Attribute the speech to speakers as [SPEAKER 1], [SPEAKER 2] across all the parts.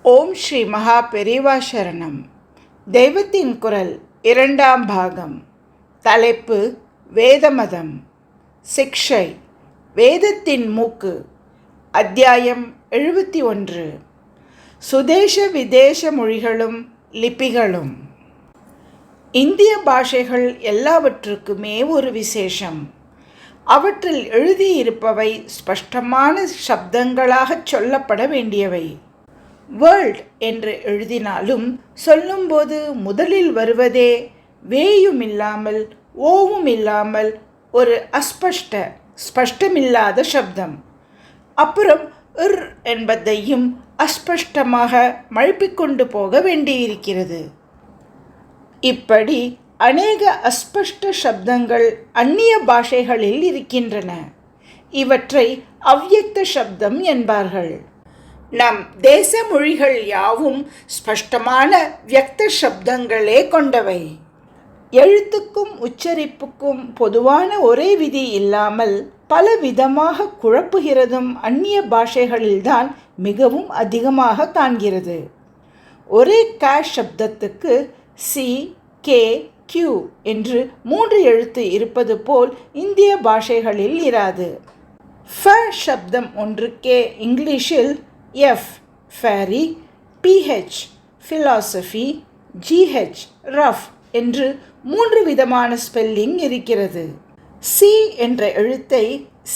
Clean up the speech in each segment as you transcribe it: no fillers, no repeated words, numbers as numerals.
[SPEAKER 1] ஓம் ஸ்ரீ மகா பெரியவா சரணம். தெய்வத்தின் குரல் இரண்டாம் பாகம். தலைப்பு வேதமதம். சிக்ஷை வேதத்தின் மூக்கு. அத்தியாயம் 71. சுதேச விதேச மொழிகளும் லிபிகளும். இந்திய பாஷைகள் எல்லாவற்றுக்குமே ஒரு விசேஷம். அவற்றில் எழுதியிருப்பவை ஸ்பஷ்டமான சப்தங்களாக சொல்லப்பட வேண்டியவை. வேர்ல்ட் என்று எழுதினாலும் சொல்லும்போது முதலில் வருவதே வேயும் இல்லாமல் ஓவும் இல்லாமல் ஒரு ஸ்பஷ்டமில்லாத சப்தம். அப்புறம் என்பதையும் அஸ்பஷ்டமாக மழுப்பிக்கொண்டு போக வேண்டியிருக்கிறது. இப்படி அநேக அஸ்பஷ்ட சப்தங்கள் அந்நிய பாஷைகளில் இருக்கின்றன. இவற்றை அவ்யக்த சப்தம் என்பார்கள். நம் தேச மொழிகள் யாவும் ஸ்பஷ்டமான வியக்த சப்தங்களே கொண்டவை. எழுத்துக்கும் உச்சரிப்புக்கும் பொதுவான ஒரே விதி இல்லாமல் பல விதமாக குழப்புகிறதும் அந்நிய பாஷைகளில்தான் மிகவும் அதிகமாக காண்கிறது. ஒரே சப்தத்துக்கு சி, கே, கியூ என்று 3 எழுத்து இருப்பது போல் இந்திய பாஷைகளில் இராது. சப்தம் ஒன்றுக்கே இங்கிலீஷில் F fairy, PH philosophy, GH rough என்று 3 விதமான ஸ்பெல்லிங் இருக்கிறது. சி என்ற எழுத்தை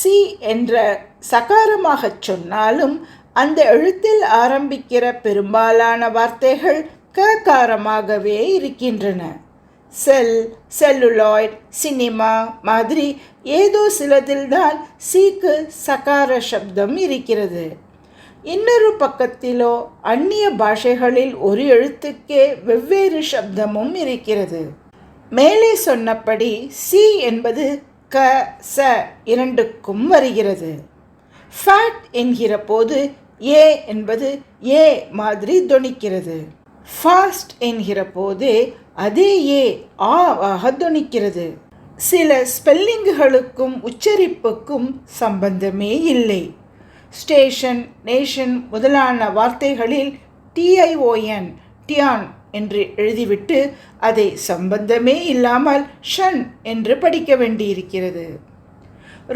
[SPEAKER 1] சி என்ற சகாரமாக சொன்னாலும் அந்த எழுத்தில் ஆரம்பிக்கிற பெரும்பாலான வார்த்தைகள் ககாரமாகவே இருக்கின்றன. செல், செல்லுலாய்ட், சினிமா மாதிரி ஏதோ சிலதில்தான் சிக்கு சகார சப்தம் இருக்கிறது. இன்னொரு பக்கத்திலோ அந்நிய பாஷைகளில் ஒரு எழுத்துக்கே வெவ்வேறு சப்தமும் இருக்கிறது. மேலே சொன்னபடி சி என்பது க, ச இரண்டுக்கும் வருகிறது. ஃபேட் என்கிற போது ஏ என்பது ஏ மாதிரி தொனிக்கிறது. ஃபாஸ்ட் என்கிற போதே அதே ஏ ஆக தொனிக்கிறது. சில ஸ்பெல்லிங்குகளுக்கும் உச்சரிப்புக்கும் சம்பந்தமே இல்லை. ஸ்டேஷன், நேஷன் முதலான வார்த்தைகளில் டிஐஓஎன் டியான் என்று எழுதிவிட்டு அதை சம்பந்தமே இல்லாமல் ஷன் என்று படிக்க வேண்டியிருக்கிறது.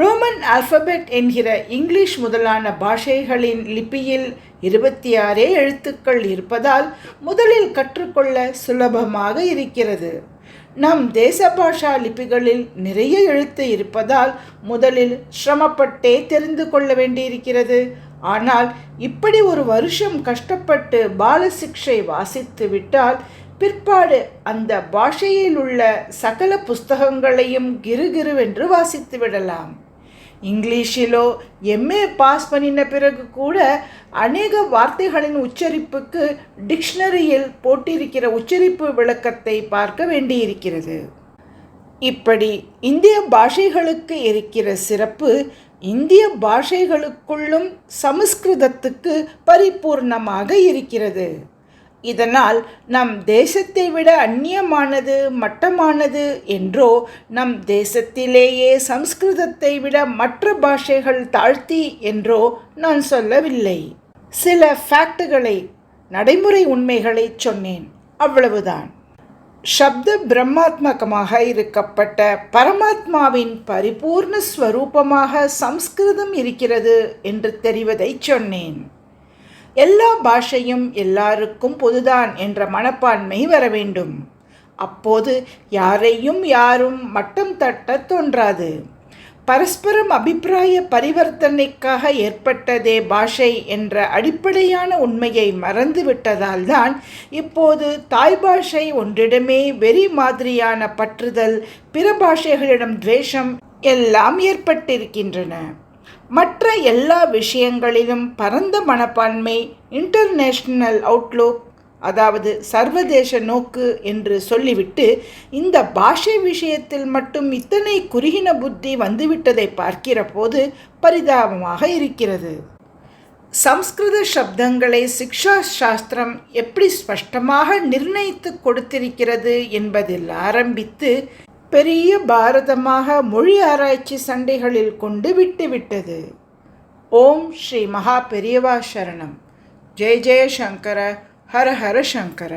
[SPEAKER 1] ரோமன் ஆல்பபெட் என்கிற இங்கிலீஷ் முதலான பாஷைகளின் லிபியில் 26 எழுத்துக்கள் இருப்பதால் முதலில் கற்றுக்கொள்ள சுலபமாக இருக்கிறது. நம் தேச பாஷா லிபிகளில் நிறைய எழுத்து இருப்பதால் முதலில் சிரமப்பட்டே தெரிந்து கொள்ள வேண்டியிருக்கிறது. ஆனால் இப்படி ஒரு வருஷம் கஷ்டப்பட்டு பாலசிக்ஷை வாசித்து விட்டால் பிற்பாடு அந்த பாஷையில் உள்ள சகல புஸ்தகங்களையும் கிருகிருவென்று வாசித்து விடலாம். இங்கிலீஷிலோ எம்ஏ பாஸ் பண்ணின பிறகு கூட அநேக வார்த்தைகளின் உச்சரிப்புக்கு டிக்ஷனரியில் போட்டிருக்கிற உச்சரிப்பு விளக்கத்தை பார்க்க வேண்டியிருக்கிறது. இப்படி இந்திய பாஷைகளுக்கு இருக்கிற சிறப்பு இந்திய பாஷைகளுக்குள்ளும் சமஸ்கிருதத்துக்கு பரிபூர்ணமாக இருக்கிறது. இதனால் நம் தேசத்தை விட அந்நியமானது மட்டமானது என்றோ, நம் தேசத்திலேயே சம்ஸ்கிருதத்தை விட மற்ற பாஷைகள் தாழ்த்தி என்றோ நான் சொல்லவில்லை. சில ஃபேக்டுகளை, நடைமுறை உண்மைகளை சொன்னேன், அவ்வளவுதான். சப்த பிரம்மாத்மகமாக இருக்கப்பட்ட பரமாத்மாவின் பரிபூர்ண ஸ்வரூபமாக சம்ஸ்கிருதம் இருக்கிறது என்று தெரிவதை சொன்னேன். எல்லா பாஷையும் எல்லாருக்கும் பொதுதான் என்ற மனப்பான்மை வர வேண்டும். அப்போது யாரையும் யாரும் மட்டம் தட்ட தோன்றாது. பரஸ்பரம் அபிப்பிராய பரிவர்த்தனைக்காக ஏற்பட்டதே பாஷை என்ற அடிப்படையான உண்மையை மறந்துவிட்டதால் தான் இப்போது தாய் பாஷை ஒன்றிடமே வெறி மாதிரியான பற்றுதல், பிற பாஷைகளிடம் துவேஷம் எல்லாம் ஏற்பட்டிருக்கின்றன. மற்ற எல்லா விஷயங்களிலும் பரந்த மனப்பான்மை, இன்டர்நேஷ்னல் அவுட்லுக், அதாவது சர்வதேச நோக்கு என்று சொல்லிவிட்டு இந்த பாஷை விஷயத்தில் மட்டும் இத்தனை குறுகின புத்தி வந்துவிட்டதை பார்க்கிற போது பரிதாபமாக இருக்கிறது. சம்ஸ்கிருத சப்தங்களை சிக்ஷா சாஸ்திரம் எப்படி ஸ்பஷ்டமாக நிர்ணயித்து கொடுத்திருக்கிறது என்பதில் ஆரம்பித்து பெரிய பாரதமாக மொழி ஆராய்ச்சி சண்டைகளில் கொண்டு விட்டுவிட்டது. ஓம் ஸ்ரீ மகா பெரியவா சரணம். ஜெய ஜெய சங்கர, ஹர ஹர சங்கர.